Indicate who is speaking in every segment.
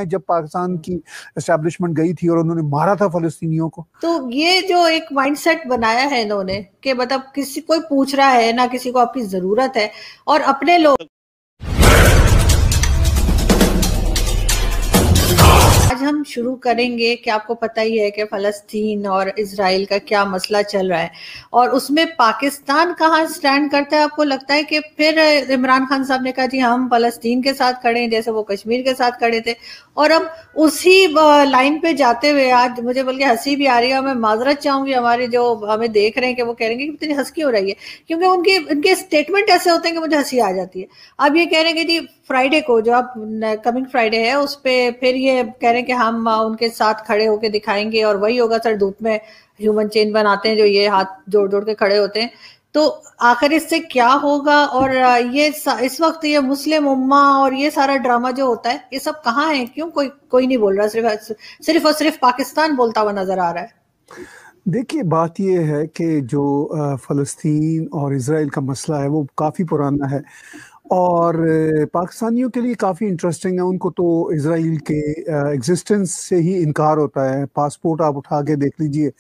Speaker 1: हैं जब पाकिस्तान की एस्टैब्लिशमेंट गई थी और उन्होंने मारा था फलस्तीनियों को।
Speaker 2: तो ये जो एक माइंडसेट बनाया है इन्होंने कि मतलब किसी कोई पूछ रहा है ना, किसी को आपकी जरूरत है, और अपने लोग। आज हम शुरू करेंगे कि आपको पता ही है कि फ़लस्तीन और इज़राइल का क्या मसला चल रहा है, और उसमें पाकिस्तान कहाँ स्टैंड करता है। आपको लगता है कि फिर इमरान खान साहब ने कहा जी हम फ़लस्तीन के साथ खड़े हैं, जैसे वो कश्मीर के साथ खड़े थे, और अब उसी लाइन पे जाते हुए आज मुझे बल्कि हंसी भी आ रही है। मैं माजरत चाहूंगी हमारे जो हमें देख रहे हैं कि वो कह रहे हैं कि कितनी हंसी हो रही है, क्योंकि उनके स्टेटमेंट ऐसे होते हैं कि मुझे हंसी आ जाती है। अब ये कह रहे हैं कि जी फ्राइडे को, जो अब कमिंग फ्राइडे है, उस पे फिर ये कह रहे हैं कि हम उनके साथ खड़े होकर दिखाएंगे, और वही होगा सर, धूप में ह्यूमन चेन बनाते हैं जो ये हाथ जोड़ जोड़ के खड़े होते हैं। तो आखिर इससे क्या होगा? और ये इस वक्त ये मुस्लिम उम्मा और ये सारा ड्रामा जो होता है, ये सब कहाँ है? क्यों कोई नहीं बोल रहा? सिर्फ और सिर्फ पाकिस्तान बोलता हुआ नजर आ रहा है।
Speaker 1: देखिए, बात यह है कि जो फ़लस्तीन और इज़राइल का मसला है वो काफ़ी पुराना है और पाकिस्तानियों के लिए काफ़ी इंटरेस्टिंग है। उनको तो इज़राइल के एग्जिस्टेंस से ही इनकार होता है। पासपोर्ट आप उठा के देख लीजिए,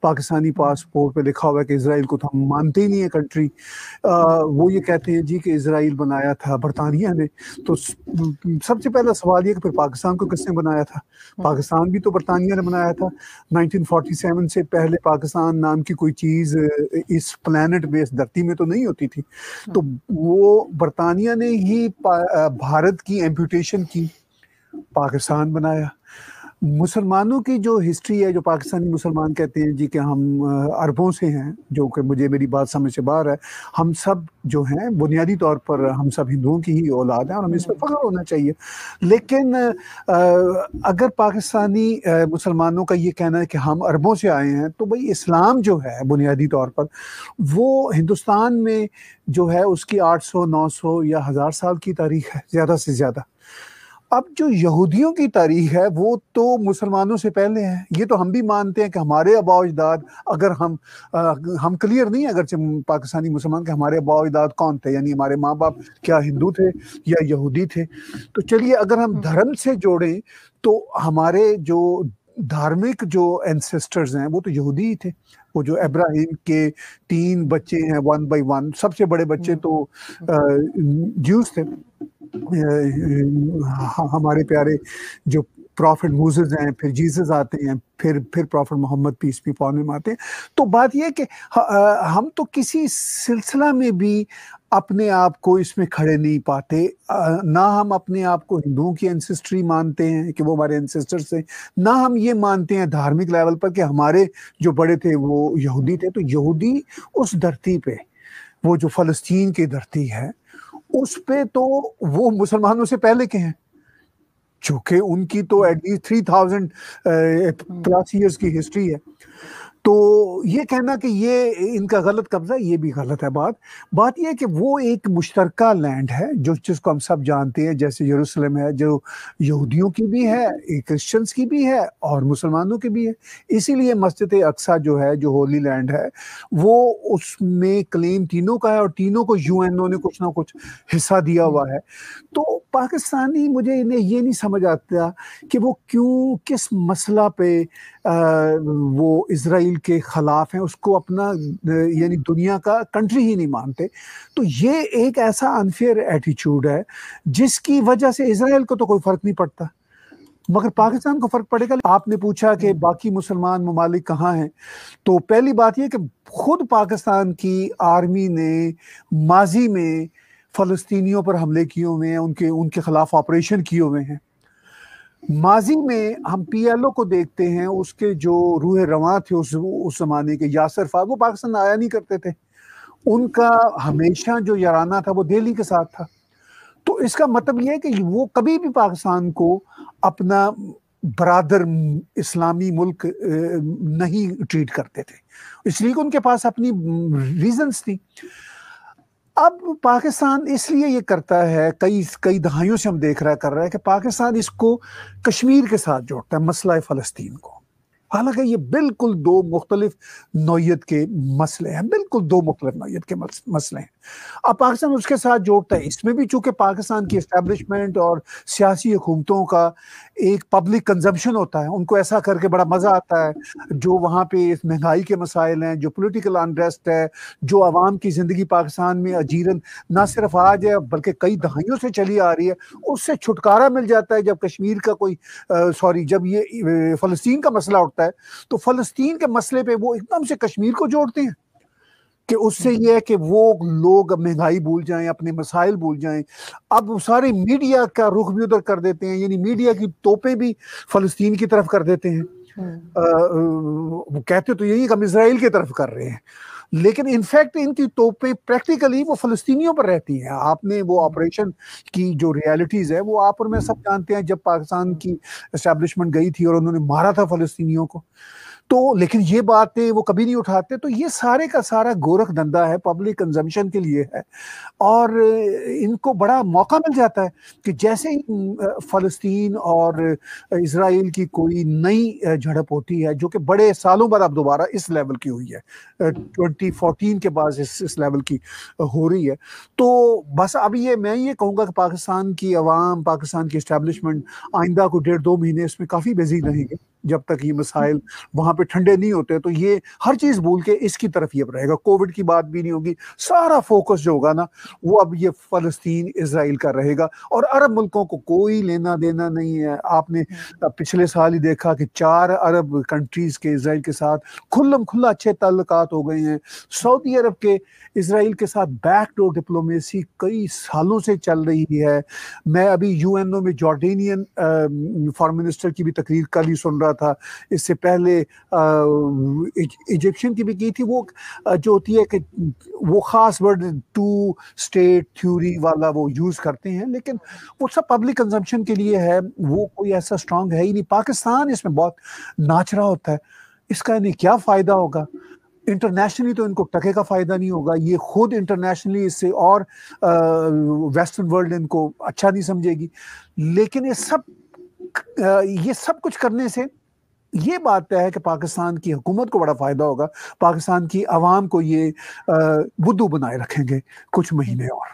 Speaker 1: पाकिस्तानी पासपोर्ट पे लिखा हुआ है कि इज़राइल को तो हम मानते ही नहीं है कंट्री। वो ये कहते हैं जी कि इज़राइल बनाया था बरतानिया ने। तो सबसे पहला सवाल ये कि फिर पाकिस्तान को किसने बनाया था? पाकिस्तान भी तो बरतानिया ने बनाया था। 1947 से पहले पाकिस्तान नाम की कोई चीज़ इस प्लैनेट पे, इस धरती में तो नहीं होती थी। तो वो बरतानिया ने ही भारत की एम्पुटेशन की, पाकिस्तान बनाया। मुसलमानों की जो हिस्ट्री है, जो पाकिस्तानी मुसलमान कहते हैं जी कि हम अरबों से हैं, जो कि मुझे मेरी बात समझ से बाहर है। हम सब जो हैं बुनियादी तौर पर हम सब हिंदुओं की ही औलाद हैं और हमें इस पर फख्र होना चाहिए। लेकिन अगर पाकिस्तानी मुसलमानों का ये कहना है कि हम अरबों से आए हैं, तो भाई इस्लाम जो है बुनियादी तौर पर वो हिंदुस्तान में जो है उसकी 800, 900 या 1000 साल की तारीख है, ज़्यादा से ज़्यादा। अब जो यहूदियों की तारीख है वो तो मुसलमानों से पहले है। ये तो हम भी मानते हैं कि हमारे आबा-ओ-अजदाद, अगर हम क्लियर नहीं है अगरचे पाकिस्तानी मुसलमान, कि हमारे आबा-ओ-अजदाद कौन थे, यानी हमारे माँ बाप क्या हिंदू थे या यहूदी थे। तो चलिए अगर हम धर्म से जोड़ें तो हमारे जो धार्मिक जो एंसेस्टर्स हैं वो तो यहूदी ही थे। वो जो इब्राहिम के 3 बच्चे हैं 1 बाय 1, सबसे बड़े बच्चे तो ज्यूस थे। हमारे प्यारे जो प्रॉफिट मूसेस हैं, फिर जीसस आते हैं, फिर prophet Muhammad peace be upon him आते हैं। तो बात यह है कि हम तो किसी सिलसिला में भी अपने आप को इसमें खड़े नहीं पाते। ना हम अपने आप को हिंदुओं की एंसेस्ट्री मानते हैं कि वो हमारे एंसेस्टर्स थे, ना हम ये मानते हैं धार्मिक लेवल पर कि हमारे जो बड़े थे वो यहूदी थे। तो यहूदी उस धरती पे, वो जो फ़लस्तीन की धरती है, उस पे तो वो मुसलमानों से पहले के हैं, चूंकि उनकी तो एटलीस्ट 3000 प्लस ईयर्स की हिस्ट्री है। तो ये कहना कि ये इनका गलत कब्जा, ये भी गलत है। बात ये है कि वो एक मुश्तरका लैंड है जो जिसको हम सब जानते हैं, जैसे यरूशलेम है, जो यहूदियों की भी है, क्रिश्चियंस की भी है और मुसलमानों की भी है। इसीलिए मस्जिद अक्सा जो है, जो होली लैंड है, वो उसमें क्लेम तीनों का है और तीनों को यूएनओ ने कुछ ना कुछ हिस्सा दिया हुआ है। तो पाकिस्तानी, मुझे इन्हें ये नहीं समझ आता कि वो क्यों, किस मसला पे वो इज़राइल के खिलाफ हैं, उसको अपना यानी दुनिया का कंट्री ही नहीं मानते। तो ये एक ऐसा अनफेयर एटीट्यूड है जिसकी वजह से इज़राइल को तो कोई फर्क नहीं पड़ता, मगर पाकिस्तान को फर्क पड़ेगा। आपने पूछा कि बाकी मुसलमान ममालिक कहाँ हैं, तो पहली बात यह कि खुद पाकिस्तान की आर्मी ने माजी में फ़लस्तीनियों पर हमले किए हुए हैं, उनके खिलाफ ऑपरेशन किए हुए हैं। माजी में हम पीएलओ को देखते हैं, उसके जो रूह रवां थे उस जमाने के, यासिर फारूक, वो पाकिस्तान आया नहीं करते थे। उनका हमेशा जो याराना था वो दिल्ली के साथ था। तो इसका मतलब ये है कि वो कभी भी पाकिस्तान को अपना बरादर इस्लामी मुल्क नहीं ट्रीट करते थे, इसलिए कि उनके पास अपनी रीजंस थी। अब पाकिस्तान इसलिए ये करता है, कई दहाइयों से हम देख रहा है, कर रहा है कि पाकिस्तान इसको कश्मीर के साथ जोड़ता है, मसला फ़लस्तीन को। हालांकि ये बिल्कुल दो मुख्तलिफ नौइयत के मसले हैं, बिल्कुल दो मुख्तलिफ नौइयत के मसले हैं। अब पाकिस्तान उसके साथ जोड़ता है, इसमें भी चूंकि पाकिस्तान की एस्टेब्लिशमेंट और सियासी हुकूमतों का एक पब्लिक कंजम्पशन होता है, उनको ऐसा करके बड़ा मजा आता है। जो वहाँ पे महंगाई के मसाइल हैं, जो पॉलिटिकल अनरेस्ट है, जो आवाम की जिंदगी पाकिस्तान में अजीरन ना सिर्फ आज है बल्कि कई दहाइयों से चली आ रही है, उससे छुटकारा मिल जाता है जब कश्मीर का कोई जब ये फलस्तीन का मसला उठता है, तो फलस्तीन के मसले पे वो एकदम से कश्मीर को जोड़ते हैं कि उससे ये है कि वो लोग महंगाई भूल जाएं, अपने मसाइल भूल जाएं। अब सारे मीडिया का रुख भी उधर कर देते हैं, यानी मीडिया की तोपें भी फलस्तीन की तरफ कर देते हैं। वो कहते तो यही हम इसराइल की तरफ कर रहे हैं, लेकिन इनफैक्ट इनकी तोपें प्रैक्टिकली वो फलस्तीनियों पर रहती हैं। आपने वो ऑपरेशन की जो रियलिटीज है वो आप और मैं सब जानते हैं, जब पाकिस्तान की एस्टेब्लिशमेंट गई थी और उन्होंने मारा था फलस्तीनियों को, तो लेकिन ये बातें वो कभी नहीं उठाते। तो ये सारे का सारा गोरख धंधा है, पब्लिक कंजम्पशन के लिए है, और इनको बड़ा मौका मिल जाता है कि जैसे ही फलस्तीन और इसराइल की कोई नई झड़प होती है, जो कि बड़े सालों बाद अब दोबारा इस लेवल की हुई है, 2014 के बाद इस लेवल की हो रही है, तो बस अब ये मैं ये कहूँगा कि पाकिस्तान की अवाम, पाकिस्तान की एस्टेब्लिशमेंट आइंदा को 1.5-2 महीने इसमें काफ़ी बिजी रहेंगे जब तक ये मसाइल वहां पे ठंडे नहीं होते। तो ये हर चीज भूल के इसकी तरफ ये रहेगा, कोविड की बात भी नहीं होगी, सारा फोकस जो होगा ना वो अब ये फलस्तीन इसराइल का रहेगा, और अरब मुल्कों को कोई लेना देना नहीं है। आपने पिछले साल ही देखा कि 4 अरब कंट्रीज के इसराइल के साथ खुल्लम खुल्ला अच्छे ताल्लुकात हो गए हैं। सऊदी अरब के इसराइल के साथ बैकडोर डिप्लोमेसी कई सालों से चल रही है। मैं अभी यूएनओ में जॉर्डेनियन फॉरेन मिनिस्टर की भी तकरीर कल ही सुन रहा था, इससे पहले इजिप्शियन की भी की थी। वो जो होती है कि वो खास वर्ड 2 स्टेट थ्योरी वाला वो यूज करते हैं, लेकिन वो सब पब्लिक कंजम्पशन के लिए है, वो कोई ऐसा स्ट्रांग है ही नहीं। पाकिस्तान इसमें बहुत नाच रहा होता है, इसका नहीं क्या फायदा होगा, इंटरनेशनली तो इनको टके का फायदा नहीं होगा, ये खुद इंटरनेशनली इससे और वेस्टर्न वर्ल्ड इनको अच्छा नहीं समझेगी। लेकिन ये सब कुछ करने से ये बात है कि पाकिस्तान की हुकूमत को बड़ा फायदा होगा, पाकिस्तान की आवाम को ये बुद्धू बनाए रखेंगे कुछ महीने और।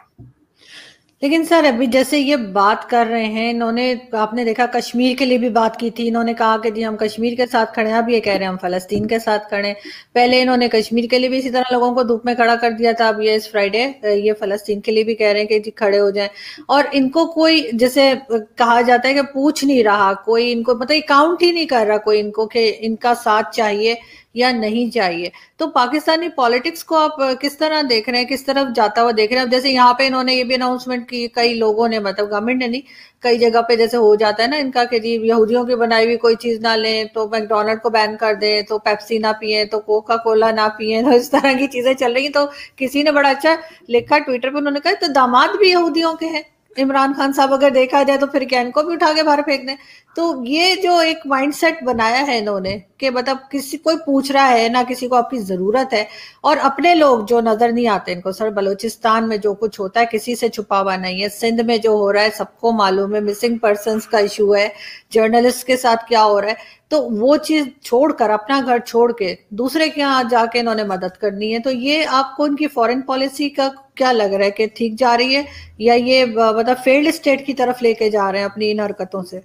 Speaker 2: लेकिन सर अभी जैसे ये बात कर रहे हैं इन्होंने, आपने देखा कश्मीर के लिए भी बात की थी, इन्होंने कहा कि जी हम कश्मीर के साथ खड़े हैं, अब ये कह रहे हैं हम फलस्तीन के साथ खड़े हैं। पहले इन्होंने कश्मीर के लिए भी इसी तरह लोगों को धूप में खड़ा कर दिया था, अब ये इस फ्राइडे ये फलस्तीन के लिए भी कह रहे हैं कि जी खड़े हो जाएं। और इनको कोई जैसे कहा जाता है कि पूछ नहीं रहा कोई, इनको मतलब काउंट ही नहीं कर रहा कोई इनको कि इनका साथ चाहिए या नहीं चाहिए। तो पाकिस्तानी पॉलिटिक्स को आप किस तरह देख रहे हैं, किस तरफ जाता हुआ देख रहे हैं? अब जैसे यहाँ पे इन्होंने ये भी अनाउंसमेंट की, कई लोगों ने, मतलब गवर्नमेंट ने नहीं, कई जगह पे जैसे हो जाता है ना इनका कि जी यहूदियों की बनाई हुई कोई चीज ना लें, तो मैकडोनल्ड को बैन कर दें, तो पेप्सी ना पिए, तो कोका कोला ना पिए, तो इस तरह की चीजें चल रही। तो किसी ने बड़ा अच्छा लिखा ट्विटर पे, उन्होंने कहा तो दामाद भी यहूदियों के हैं इमरान खान साहब, अगर देखा जाए तो फिर क्या इनको भी उठा के बाहर फेंक दें? तो ये जो एक माइंडसेट बनाया है इन्होंने कि मतलब किसी कोई पूछ रहा है ना, किसी को आपकी जरूरत है, और अपने लोग जो नजर नहीं आते इनको। सर बलूचिस्तान में जो कुछ होता है किसी से छुपा हुआ नहीं है, सिंध में जो हो रहा है सबको मालूम है, मिसिंग पर्संस का इशू है, जर्नलिस्ट के साथ क्या हो रहा है, तो वो चीज छोड़कर, अपना घर छोड़ के दूसरे के यहाँ जाके इन्होंने मदद करनी है। तो ये आपको इनकी फॉरेन पॉलिसी का क्या लग रहा है कि ठीक जा रही है, या ये मतलब फेल्ड स्टेट की तरफ लेके जा रहे हैं अपनी इन हरकतों से?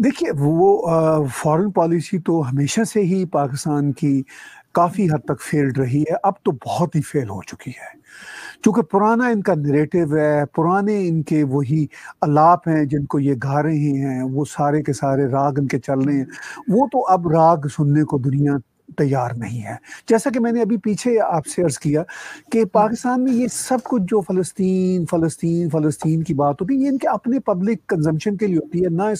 Speaker 1: देखिए वो फॉरेन पॉलिसी तो हमेशा से ही पाकिस्तान की काफ़ी हद तक फेल्ड रही है, अब तो बहुत ही फेल हो चुकी है, क्योंकि पुराना इनका नैरेटिव है, पुराने इनके वही अलाप हैं जिनको ये गा रहे हैं, वो सारे के सारे राग इनके चल रहे हैं, वो तो अब राग सुनने को दुनिया तैयार नहीं है। जैसा कि मैंने अभी पीछे आपसे अर्ज किया कि पाकिस्तान में ये सब कुछ जो फलस्तीन फलस्तीन फलस्तीन की बात होती है, ये इनके अपने पब्लिक कंजम्पशन के लिए होती है, ना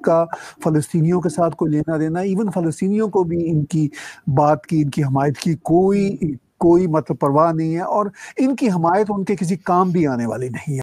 Speaker 1: का फलस्तीनियों के साथ कोई लेना देना। इवन फलस्तीनियों को भी इनकी बात की, इनकी हमायत की कोई मतलब परवाह नहीं है, और इनकी हमायत उनके किसी काम भी आने वाली नहीं है।